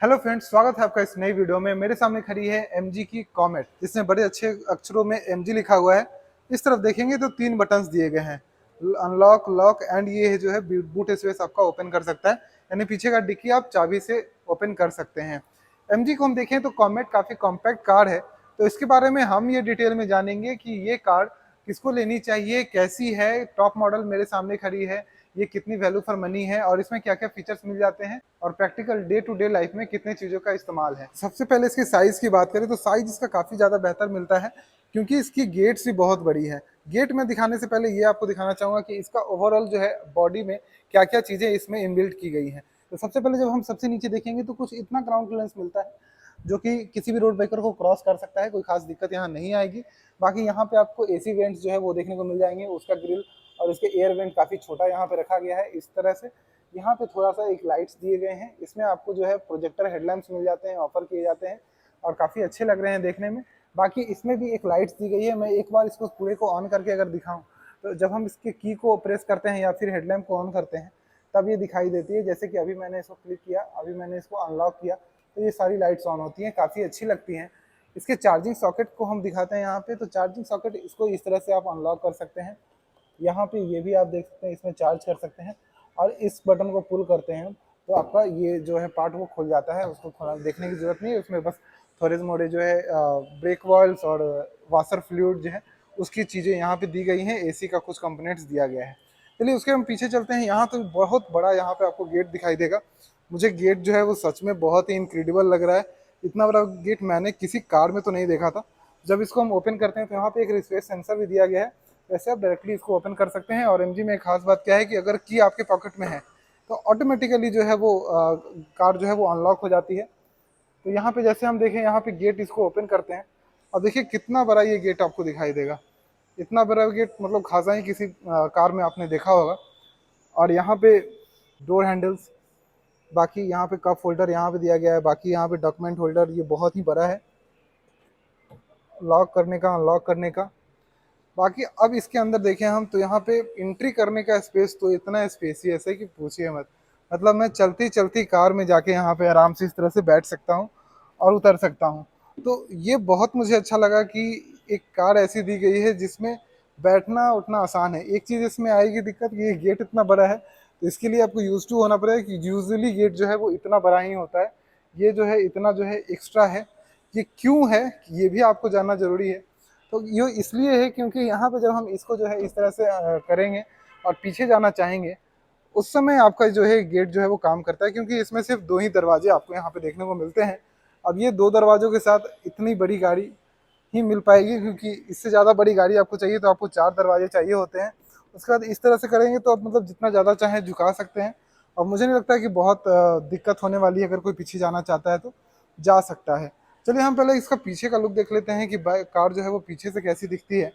Hello friends, स्वागत है आपका इस नई वीडियो में। मेरे सामने खड़ी है MG की कॉमेट, जिसमें बड़े अच्छे अक्षरों में MG लिखा हुआ है। इस तरफ देखेंगे तो 3 बटन्स दिए गए हैं, अनलॉक, लॉक एंड ये जो है बूट स्पेस आपका ओपन कर सकता है, यानी पीछे का डिक्की आप चाबी से ओपन कर सकते हैं। MG को हम देखें तो कॉमेट काफ़ी कॉम्पैक्ट कार है, तो इसके बारे में हम ये डिटेल में जानेंगे कि ये कार किसको लेनी चाहिए, कैसी है। टॉप मॉडल मेरे सामने खड़ी है, ये कितनी वैल्यू फॉर मनी है और इसमें क्या क्या फीचर्स मिल जाते हैं और practical day to day life में कितने चीज़ों का इस्तेमाल है। सबसे पहले इसकी साइज़ की बात करें तो साइज़ इसका काफ़ी ज़्यादा बेहतर मिलता है, क्योंकि इसकी गेट्स भी बहुत बड़ी है। गेट में दिखाने से पहले ये आपको दिखाना चाहूँगा कि इसका ओवरऑल जो है बॉडी में क्या क्या चीज़ें इसमें इनबिल्ट की गई हैं। तो सबसे पहले जब हम सबसे नीचे देखेंगे तो कुछ इतना ग्राउंड क्लियरेंस मिलता है जो कि किसी भी रोड बाइकर को क्रॉस कर सकता है, कोई खास दिक्कत यहाँ नहीं आएगी। बाकी यहाँ पे आपको AC वेंट्स जो है वो देखने को मिल जाएंगे, उसका ग्रिल और इसके एयर वेंट काफ़ी छोटा यहाँ पे रखा गया है। इस तरह से यहाँ पे थोड़ा सा एक लाइट्स दिए गए हैं, इसमें आपको जो है प्रोजेक्टर हेडलैम्प्स मिल जाते हैं, ऑफर किए जाते हैं और काफ़ी अच्छे लग रहे हैं देखने में। बाकी इसमें भी एक लाइट्स दी गई है। मैं एक बार इसको पूरे को ऑन करके अगर दिखाऊं तो जब हम इसके की को प्रेस करते हैं या फिर हेडलैम्प को ऑन करते हैं तब ये दिखाई देती है। जैसे कि अभी मैंने इसको क्लिक किया, अभी मैंने इसको अनलॉक किया तो ये सारी लाइट्स ऑन होती हैं, काफ़ी अच्छी लगती हैं। इसके चार्जिंग सॉकेट को हम दिखाते हैं यहाँ पे, तो चार्जिंग सॉकेट इसको इस तरह से आप अनलॉक कर सकते हैं। यहाँ पे ये भी आप देख सकते हैं, इसमें चार्ज कर सकते हैं और इस बटन को पुल करते हैं तो आपका ये जो है पार्ट वो खुल जाता है। उसको थोड़ा देखने की जरूरत नहीं है, उसमें बस थोड़े मोड़े जो है ब्रेक वॉल्स और वाशर फ्लूइड जो है उसकी चीज़ें यहाँ पे दी गई हैं। AC का कुछ कंपोनेंट्स दिया गया है। चलिए उसके हम पीछे चलते हैं। यहाँ तो बहुत बड़ा यहाँ पे आपको गेट दिखाई देगा। मुझे गेट जो है वो सच में बहुत ही इनक्रेडिबल लग रहा है। इतना बड़ा गेट मैंने किसी कार में तो नहीं देखा था। जब इसको हम ओपन करते हैं तो यहाँ पे एक रिस्पेस सेंसर भी दिया गया है, वैसे आप डायरेक्टली इसको ओपन कर सकते हैं। और MG में एक खास बात क्या है कि अगर की आपके पॉकेट में है तो ऑटोमेटिकली जो है वो कार जो है वो अनलॉक हो जाती है। तो यहाँ पे जैसे हम देखें, यहाँ पे गेट इसको ओपन करते हैं और देखिए कितना बड़ा ये गेट आपको दिखाई देगा। इतना बड़ा गेट मतलब खासा ही किसी कार में आपने देखा होगा। और यहाँ पे डोर हैंडल्स, बाकी यहाँ पे कप होल्डर यहाँ पे दिया गया है, बाकी यहाँ पे डॉक्यूमेंट होल्डर ये बहुत ही बड़ा है लॉक करने का, अनलॉक करने का। बाकी अब इसके अंदर देखें हम तो यहाँ पे एंट्री करने का स्पेस तो इतना स्पेसियस है कि पूछिए मत। मतलब मैं चलती चलती कार में जाके यहाँ पे आराम से इस तरह से बैठ सकता हूँ और उतर सकता हूँ। तो ये बहुत मुझे अच्छा लगा कि एक कार ऐसी दी गई है जिसमें बैठना उठना आसान है। एक चीज़ इसमें आएगी दिक्कत, ये गेट इतना बड़ा है तो इसके लिए आपको यूज टू होना पड़ेगा कि यूजुअली गेट जो है वो इतना बड़ा ही होता है। ये जो है इतना जो है एक्स्ट्रा है। ये क्यों है ये भी आपको जानना जरूरी है। तो ये इसलिए है क्योंकि यहाँ पे जब हम इसको जो है इस तरह से करेंगे और पीछे जाना चाहेंगे उस समय आपका जो है गेट जो है वो काम करता है, क्योंकि इसमें सिर्फ 2 ही दरवाजे आपको यहाँ पे देखने को मिलते हैं। अब ये 2 दरवाजों के साथ इतनी बड़ी गाड़ी ही मिल पाएगी, क्योंकि इससे ज़्यादा बड़ी गाड़ी आपको चाहिए तो आपको 4 दरवाजे चाहिए होते हैं। उसके बाद इस तरह से करेंगे तो आप मतलब जितना ज़्यादा चाहें झुका सकते हैं। और मुझे नहीं लगता है कि बहुत दिक्कत होने वाली है, अगर कोई पीछे जाना चाहता है तो जा सकता है। चलिए हम पहले इसका पीछे का लुक देख लेते हैं कि कार जो है वो पीछे से कैसी दिखती है।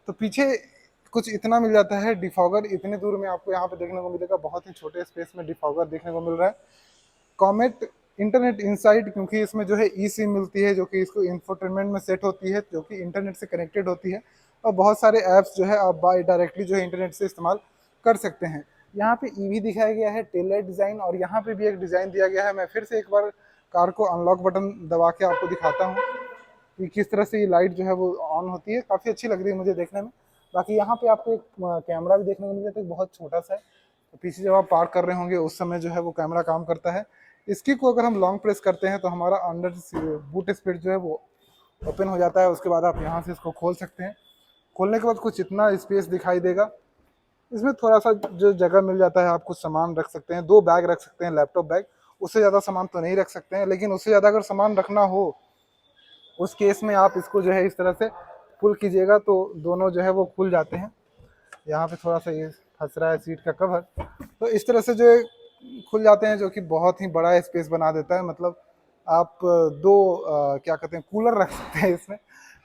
तो पीछे कुछ इतना मिल जाता है, डिफॉगर इतने दूर में आपको यहाँ पे देखने को मिलेगा, बहुत ही छोटे स्पेस में डिफॉगर देखने को मिल रहा है। कॉमेट इंटरनेट इनसाइट, क्योंकि इसमें जो है ई सिम मिलती है जो कि इसको इंफोटेनमेंट में सेट होती है, जो कि इंटरनेट से कनेक्टेड होती है और बहुत सारे ऐप्स जो है आप बाय डायरेक्टली जो है इंटरनेट से इस्तेमाल कर सकते हैं। यहाँ पे ईवी दिखाया गया है, टेल लाइट डिज़ाइन, और यहाँ पे भी एक डिज़ाइन दिया गया है। मैं फिर से एक बार कार को अनलॉक बटन दबा के आपको दिखाता हूँ कि किस तरह से ये लाइट जो है वो ऑन होती है। काफ़ी अच्छी लग रही है मुझे देखने में। बाकी यहाँ पे आपको एक कैमरा भी देखने को मिल जाता है, बहुत छोटा सा है। तो पीछे जब आप पार्क कर रहे होंगे उस समय जो है वो कैमरा काम करता है। इसकी को अगर हम लॉन्ग प्रेस करते हैं तो हमारा अंडर बूट स्पीड जो है वो ओपन हो जाता है। उसके बाद आप यहाँ से इसको खोल सकते हैं। खोलने के बाद कुछ इतना स्पेस दिखाई देगा। इसमें थोड़ा सा जो जगह मिल जाता है, आप कुछ सामान रख सकते हैं, 2 बैग रख सकते हैं, लैपटॉप बैग। उससे ज़्यादा सामान तो नहीं रख सकते हैं, लेकिन उससे ज़्यादा अगर सामान रखना हो उस केस में आप इसको जो है इस तरह से पुल कीजिएगा तो दोनों जो है वो खुल जाते हैं। यहाँ पे थोड़ा सा ये फंस रहा है सीट का कवर, तो इस तरह से जो है खुल जाते हैं, जो कि बहुत ही बड़ा स्पेस बना देता है। मतलब आप 2 क्या कहते हैं कूलर रख सकते हैं इसमें।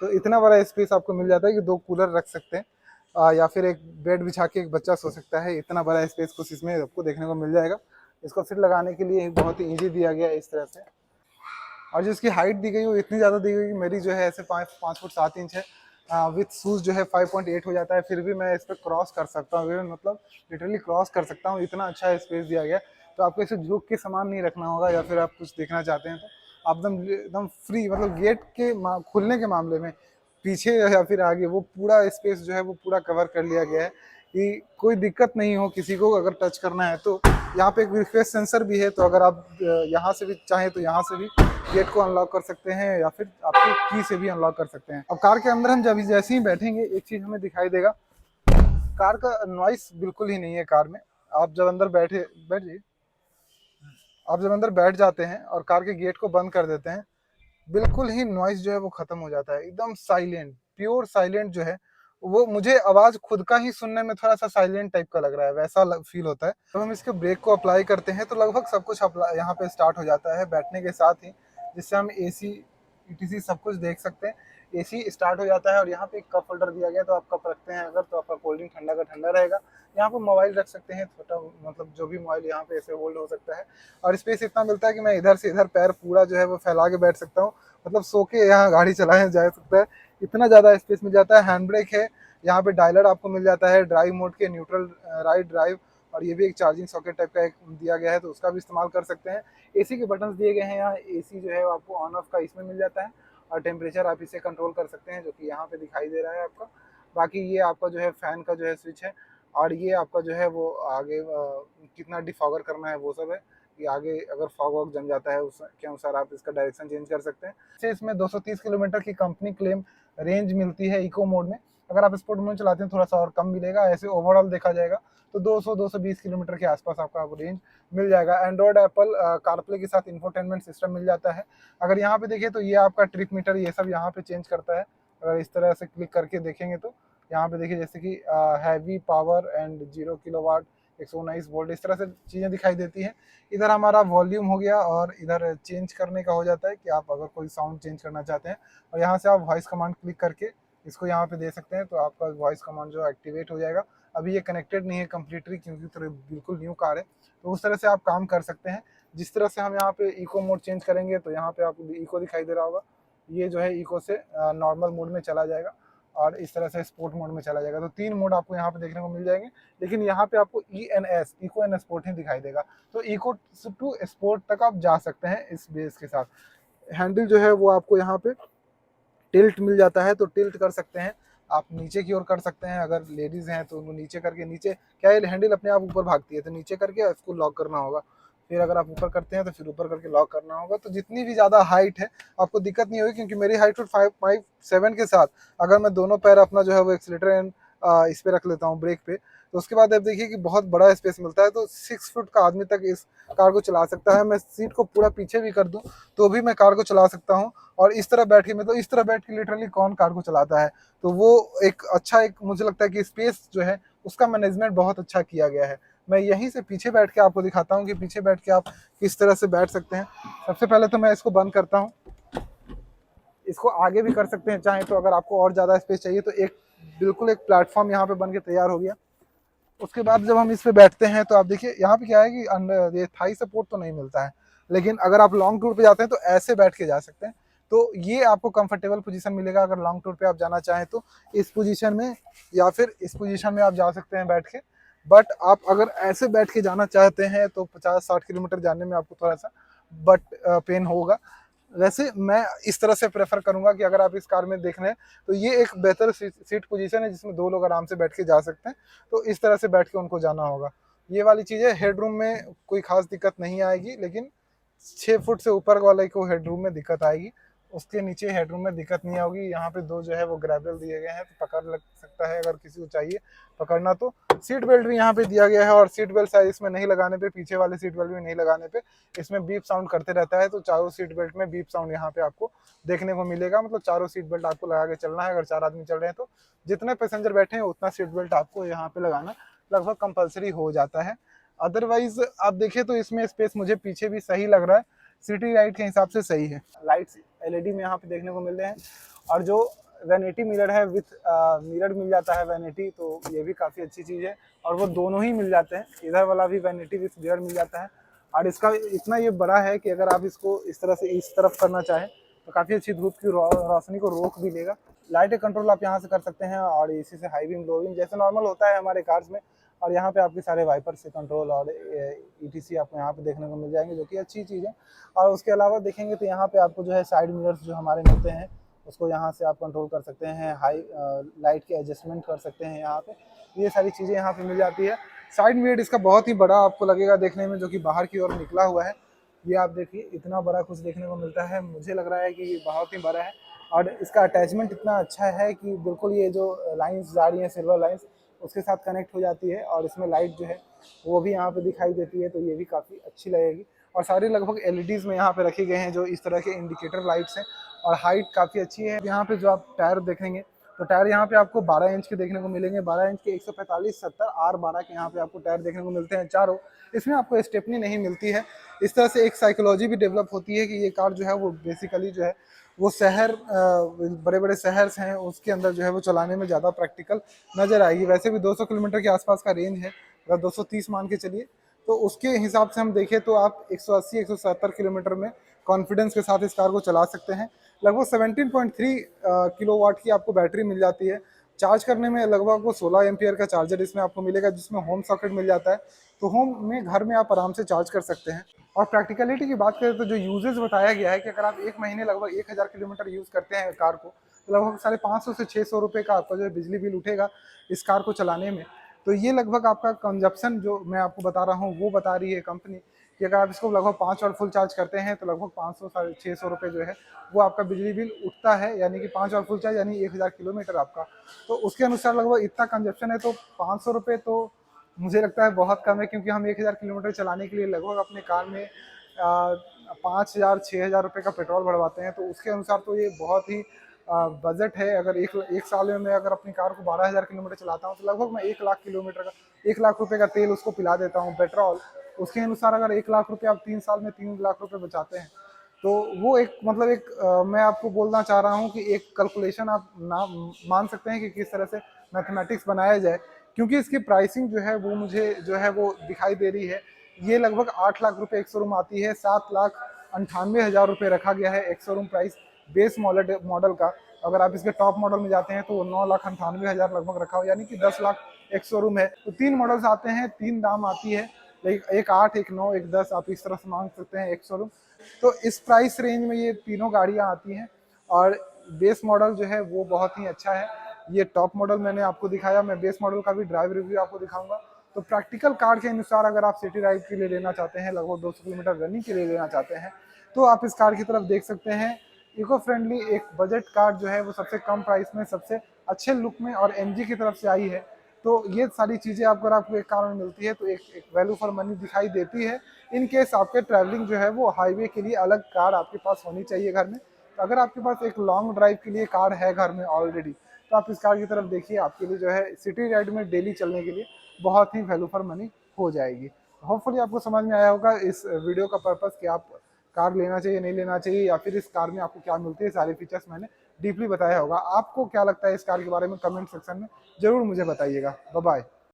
तो इतना बड़ा स्पेस आपको मिल जाता है कि 2 कूलर रख सकते हैं। या फिर एक बेड बिछा के एक बच्चा सो सकता है। इतना बड़ा स्पेस कुछ इसमें आपको देखने को मिल जाएगा। इसको फिर लगाने के लिए बहुत ही ईजी दिया गया है इस तरह से। और जो इसकी हाइट दी गई है वो इतनी ज़्यादा दी गई कि मेरी जो है ऐसे 5 फुट 7 इंच है। विथ शूज़ जो है 5.8 हो जाता है, फिर भी मैं इस पर क्रॉस कर सकता हूँ। मतलब लिटरली क्रॉस कर सकता हूँ, इतना अच्छा स्पेस दिया गया है। तो आपको इसे झुक के सामान नहीं रखना होगा, या फिर आप कुछ देखना चाहते हैं तो आप एकदम एकदम फ्री, मतलब गेट के खुलने के मामले में पीछे या फिर आगे वो पूरा स्पेस जो है वो पूरा कवर कर लिया गया है कि कोई दिक्कत नहीं हो किसी को अगर टच करना है तो। यहाँ पे एक रिफ्रेश सेंसर भी है, तो अगर आप यहाँ से भी चाहें तो यहाँ से भी गेट को अनलॉक कर सकते हैं, या फिर आपकी की से भी अनलॉक कर सकते हैं। अब कार के अंदर हम जब जैसे ही बैठेंगे एक चीज हमें दिखाई देगा, कार का नॉइस बिल्कुल ही नहीं है कार में। आप जब अंदर बैठ जाइए, आप जब अंदर बैठ जाते हैं और कार के गेट को बंद कर देते हैं, बिल्कुल ही नॉइस जो है वो खत्म हो जाता है, एकदम साइलेंट, प्योर साइलेंट जो है वो। मुझे आवाज खुद का ही सुनने में थोड़ा सा साइलेंट टाइप का लग रहा है, वैसा फील होता है। जब हम इसके ब्रेक को अप्लाई करते हैं तो लगभग सब कुछ यहाँ पे स्टार्ट हो जाता है बैठने के साथ ही, जिससे हम एसी ईटीसी सब कुछ देख सकते हैं। एसी स्टार्ट हो जाता है और यहाँ पे एक कप होल्डर दिया गया, तो आप कप रखते हैं अगर तो आपका कोल्ड ड्रिंक ठंडा का ठंडा रहेगा। यहाँ पे मोबाइल रख सकते हैं, छोटा मतलब जो भी मोबाइल यहाँ पे ऐसे होल्ड हो सकता है। और स्पेस इतना मिलता है कि मैं इधर से इधर पैर पूरा जो है वो फैला के बैठ सकता हूँ, मतलब सो के यहाँ गाड़ी चलाया जा सकता है, इतना ज़्यादा स्पेस मिल जाता है। हैंड ब्रेक है, यहाँ पे डायलर आपको मिल जाता है, ड्राइव मोड के, न्यूट्रल, राइट ड्राइव, और ये भी एक चार्जिंग सॉकेट टाइप का एक दिया गया है, तो उसका भी इस्तेमाल कर सकते हैं। एसी के बटन्स दिए गए हैं यहाँ, एसी जो है आपको ऑन ऑफ का इसमें मिल जाता है, और टेम्परेचर आप इसे कंट्रोल कर सकते हैं, जो कि यहाँ पे दिखाई दे रहा है आपका। बाकी ये आपका जो है फैन का जो है स्विच है, और ये आपका जो है वो आगे कितना डिफॉगर करना है वो सब है, कि आगे अगर फॉग वॉग जम जाता है उसके अनुसार आप इसका डायरेक्शन चेंज कर सकते हैं। इसमें 230 किलोमीटर की कंपनी क्लेम रेंज मिलती है इको मोड में। अगर आप स्पोर्ट मोड में चलाते हैं थोड़ा सा और कम मिलेगा, ऐसे ओवरऑल देखा जाएगा तो 200-220 किलोमीटर के आसपास आपका रेंज मिल जाएगा। एंड्रॉयड एप्पल कारप्ले के साथ इंफोटेनमेंट सिस्टम मिल जाता है। अगर यहाँ पे देखिए तो ये आपका ट्रिप मीटर ये सब यहाँ पे चेंज करता है। अगर इस तरह से क्लिक करके देखेंगे तो यहाँ पे देखिए जैसे कि heavy power and 0 kilowatt 119 volt इस तरह से चीज़ें दिखाई देती हैं। इधर हमारा वॉल्यूम हो गया, और इधर चेंज करने का हो जाता है कि आप अगर कोई साउंड चेंज करना चाहते हैं, और यहाँ से आप वॉइस कमांड क्लिक करके इसको यहाँ पे दे सकते हैं, तो आपका वॉइस कमांड जो एक्टिवेट हो जाएगा। अभी ये कनेक्टेड नहीं है कम्प्लीटली, क्योंकि तो बिल्कुल न्यू कार है, तो उस तरह से आप काम कर सकते हैं। जिस तरह से हम यहाँ पे इको मोड चेंज करेंगे तो यहाँ पे आपको इको दिखाई दे रहा होगा, ये जो है इको से नॉर्मल मोड में चला जाएगा, और इस तरह से स्पोर्ट मोड में चला जाएगा। तो 3 मोड आपको यहाँ पे देखने को मिल जाएंगे, लेकिन यहाँ पे आपको ENS इको एंड स्पोर्ट ही दिखाई देगा। तो इको टू स्पोर्ट तक आप जा सकते हैं इस बेस के साथ। हैंडल जो है वो आपको यहाँ पे टिल्ट मिल जाता है, तो टिल्ट कर सकते हैं आप, नीचे की ओर कर सकते हैं। अगर लेडीज हैं तो उनको नीचे करके, नीचे क्या है हैंडल अपने आप ऊपर भागती है, तो नीचे करके इसको लॉक करना होगा। फिर अगर आप ऊपर करते हैं तो फिर ऊपर करके लॉक करना होगा। तो जितनी भी ज़्यादा हाइट है आपको दिक्कत नहीं होगी, क्योंकि मेरी हाइट 5'7" के साथ अगर मैं दोनों पैर अपना जो है वो एक्सीलेटर एंड इस पे रख लेता हूँ ब्रेक पे, तो उसके बाद आप देखिए कि बहुत बड़ा स्पेस मिलता है। तो 6 फुट का आदमी तक इस कार को चला सकता है। मैं सीट को पूरा पीछे भी कर दूं तो भी मैं कार को चला सकता हूँ। और इस तरह बैठ के, मतलब इस तरह बैठ के लिटरली कौन कार को चलाता है, तो वो एक अच्छा, एक मुझे लगता है कि स्पेस जो है उसका मैनेजमेंट बहुत अच्छा किया गया है। मैं यहीं से पीछे बैठ के आपको दिखाता हूँ कि पीछे बैठ के आप किस तरह से बैठ सकते हैं। सबसे पहले तो मैं इसको बंद करता हूँ, इसको आगे भी कर सकते हैं चाहे तो, अगर आपको और ज़्यादा स्पेस चाहिए तो। एक बिल्कुल एक प्लेटफॉर्म यहाँ पे बन के तैयार हो गया। उसके बाद जब हम इस पे बैठते हैं तो आप देखिए यहाँ पे क्या है कि ये थाई सपोर्ट तो नहीं मिलता है, लेकिन अगर आप लॉन्ग टूर पे जाते हैं तो ऐसे बैठ के जा सकते हैं, तो ये आपको कंफर्टेबल पोजीशन मिलेगा। अगर लॉन्ग टूर पे आप जाना चाहें तो इस पोजीशन में, या फिर इस पोजीशन में आप जा सकते हैं बैठ के। बट आप अगर ऐसे बैठ के जाना चाहते हैं तो 50-60 किलोमीटर जाने में आपको थोड़ा सा बट पेन होगा। वैसे मैं इस तरह से प्रेफर करूंगा कि अगर आप इस कार में देख रहे हैं तो ये एक बेहतर सीट पोजीशन है, जिसमें 2 लोग आराम से बैठ के जा सकते हैं। तो इस तरह से बैठ के उनको जाना होगा। ये वाली चीज़ है, हेडरूम में कोई खास दिक्कत नहीं आएगी, लेकिन 6 फुट से ऊपर वाले को हेडरूम में दिक्कत आएगी, उसके नीचे हेडरूम में दिक्कत नहीं होगी। यहाँ पे 2 जो है वो ग्रैबल दिए गए हैं, तो पकड़ लग सकता है अगर किसी को चाहिए पकड़ना तो। सीट बेल्ट भी यहाँ पे दिया गया है, और सीट बेल्ट शायद इसमें नहीं लगाने पे, पीछे वाले सीट बेल्ट भी नहीं लगाने पे इसमें बीप साउंड करते रहता है। तो चारों सीट बेल्ट में बीप साउंड यहाँ पे आपको देखने को मिलेगा, मतलब चारों सीट बेल्ट आपको लगा के चलना है। अगर 4 आदमी चल रहे हैं तो जितने पैसेंजर बैठे हैं उतना सीट बेल्ट आपको यहाँ पे लगाना लगभग कंपलसरी हो जाता है। अदरवाइज आप देखें तो इसमें स्पेस मुझे पीछे भी सही लग रहा है, सिटी लाइट के हिसाब से सही है। लाइट्स LED में यहाँ पे देखने को मिल रहे हैं, और जो वैनिटी मिरर है विथ मिरर मिल जाता है वैनिटी, तो ये भी काफ़ी अच्छी चीज़ है। और वो दोनों ही मिल जाते हैं, इधर वाला भी वैनिटी विथ मिरर मिल जाता है। और इसका इतना ये बड़ा है कि अगर आप इसको इस तरह से इस तरफ करना चाहें तो काफ़ी अच्छी धूप की रोशनी को रोक भी लेगा। लाइट कंट्रोल आप यहाँ से कर सकते हैं, और इसी से हाई बीम लो बीम जैसे नॉर्मल होता है हमारे कार्स में, और यहाँ पे आपके सारे वाइपर से कंट्रोल और ETC आपको यहाँ पे देखने को मिल जाएंगे, जो कि अच्छी चीज़ है। और उसके अलावा देखेंगे तो यहाँ पे आपको जो है साइड मिरर्स जो हमारे मिलते हैं, उसको यहाँ से आप कंट्रोल कर सकते हैं, हाई लाइट के एडजस्टमेंट कर सकते हैं यहाँ पे, ये सारी चीज़ें यहाँ पे मिल जाती है। साइड मिरर इसका बहुत ही बड़ा आपको लगेगा देखने में, जो कि बाहर की ओर निकला हुआ है। ये आप देखिए इतना बड़ा कुछ देखने को मिलता है, मुझे लग रहा है कि ये बहुत ही बड़ा है। और इसका अटैचमेंट इतना अच्छा है कि बिल्कुल ये जो लाइंस जा रही हैं सिल्वर लाइंस, उसके साथ कनेक्ट हो जाती है, और इसमें लाइट जो है वो भी यहाँ पे दिखाई देती है, तो ये भी काफ़ी अच्छी लगेगी। और सारी लगभग LEDs में यहाँ पे रखे गए हैं, जो इस तरह के इंडिकेटर लाइट्स हैं, और हाइट काफ़ी अच्छी है। यहाँ पे जो आप टायर देखेंगे तो टायर यहाँ पे आपको 12 इंच के देखने को मिलेंगे, 12 इंच के 145/70 R12 के यहाँ पे आपको टायर देखने को मिलते हैं चारों। इसमें आपको स्टेपनी नहीं मिलती है। इस तरह से एक साइकोलॉजी भी डेवलप होती है कि ये कार जो है वो बेसिकली जो है वो शहर, बड़े बड़े शहर हैं उसके अंदर जो है वो चलाने में ज़्यादा प्रैक्टिकल नज़र आएगी। वैसे भी 200 किलोमीटर के आसपास का रेंज है, अगर 230 मान के चलिए, तो उसके हिसाब से हम देखें तो आप 180-170 किलोमीटर में कॉन्फिडेंस के साथ इस कार को चला सकते हैं। लगभग 17.3 किलोवाट की आपको बैटरी मिल जाती है। चार्ज करने में लगभग आपको 16 एम्पियर का चार्जर इसमें आपको मिलेगा, जिसमें होम सॉकेट मिल जाता है, तो होम में घर में आप आराम से चार्ज कर सकते हैं। और प्रैक्टिकलिटी की बात करें तो जो यूजेस बताया गया है कि अगर आप एक महीने लगभग 1000 किलोमीटर यूज़ करते हैं कार को, तो लगभग 550 से 600 रुपये का आपका जो है बिजली बिल उठेगा इस कार को चलाने में। तो ये लगभग आपका कंजप्शन जो मैं आपको बता रहा हूँ वो बता रही है कंपनी, कि अगर आप इसको लगभग 5 और फुल चार्ज करते हैं तो लगभग 500 साढ़े 600 रुपये जो है वो आपका बिजली बिल उठता है, यानी कि 5 और फुल चार्ज यानी 1000 किलोमीटर आपका। तो उसके अनुसार लगभग इतना कंजप्शन है, तो 500 रुपये तो मुझे लगता है बहुत कम है, क्योंकि हम 1000 किलोमीटर चलाने के लिए लगभग अपने कार में 5000-6000 रुपये का पेट्रोल भरवाते हैं। तो उसके अनुसार तो ये बहुत ही बजट है। अगर एक साल में मैं अगर अपनी कार को 12000 किलोमीटर चलाता हूँ, तो लगभग मैं 1 लाख किलोमीटर का 1 लाख रुपये का तेल उसको पिला देता हूँ पेट्रोल। उसके अनुसार अगर 1 लाख रुपये आप 3 साल में 3 लाख रुपये बचाते हैं, तो वो एक मतलब एक मैं आपको बोलना चाह रहा हूँ कि एक कैलकुलेशन आप ना मान सकते हैं कि किस तरह से मैथमेटिक्स बनाया जाए, क्योंकि इसकी प्राइसिंग जो है वो मुझे जो है वो दिखाई दे रही है। ये लगभग 8 लाख रुपये एक शोरूम आती है, 7,98,000 रुपये रखा गया है एक शोरूम प्राइस बेस मॉडल का। अगर आप इसके टॉप मॉडल में जाते हैं तो वो 9,98,000 लगभग रखा हो, यानी कि 10 लाख एक शोरूम है। तो 3 मॉडल्स आते हैं, 3 दाम आती है, एक 8, एक 9, एक 10, आप इस तरह से मांग सकते हैं एक शोरूम। तो इस प्राइस रेंज में ये तीनों गाड़ियाँ आती हैं, और बेस मॉडल जो है वो बहुत ही अच्छा है। ये टॉप मॉडल मैंने आपको दिखाया, मैं बेस मॉडल का भी ड्राइव रिव्यू आपको दिखाऊंगा। तो प्रैक्टिकल कार के अनुसार अगर आप सिटी राइड के लिए लेना चाहते हैं, लगभग 200 किलोमीटर रनिंग के लिए लेना चाहते हैं, तो आप इस कार की तरफ देख सकते हैं। इको फ्रेंडली एक बजट कार जो है वो सबसे कम प्राइस में सबसे अच्छे लुक में और MG की तरफ से आई है। तो ये सारी चीज़ें अगर आपको एक कार में मिलती है तो एक वैल्यू फॉर मनी दिखाई देती है। इन केस आपके ट्रैवलिंग जो है वो हाईवे के लिए अलग कार आपके पास होनी चाहिए घर में। तो अगर आपके पास एक लॉन्ग ड्राइव के लिए कार है घर में ऑलरेडी, तो आप इस कार की तरफ देखिए, आपके लिए जो है सिटी राइड में डेली चलने के लिए बहुत ही वैल्यू फॉर मनी हो जाएगी। होपफुली आपको समझ में आया होगा इस वीडियो का पर्पस, कि आप कार लेना चाहिए नहीं लेना चाहिए, या फिर इस कार में आपको क्या मिलती है, सारे फीचर्स मैंने डीपली बताया होगा। आपको क्या लगता है इस कार के बारे में कमेंट सेक्शन में जरूर मुझे बताइएगा। Bye bye.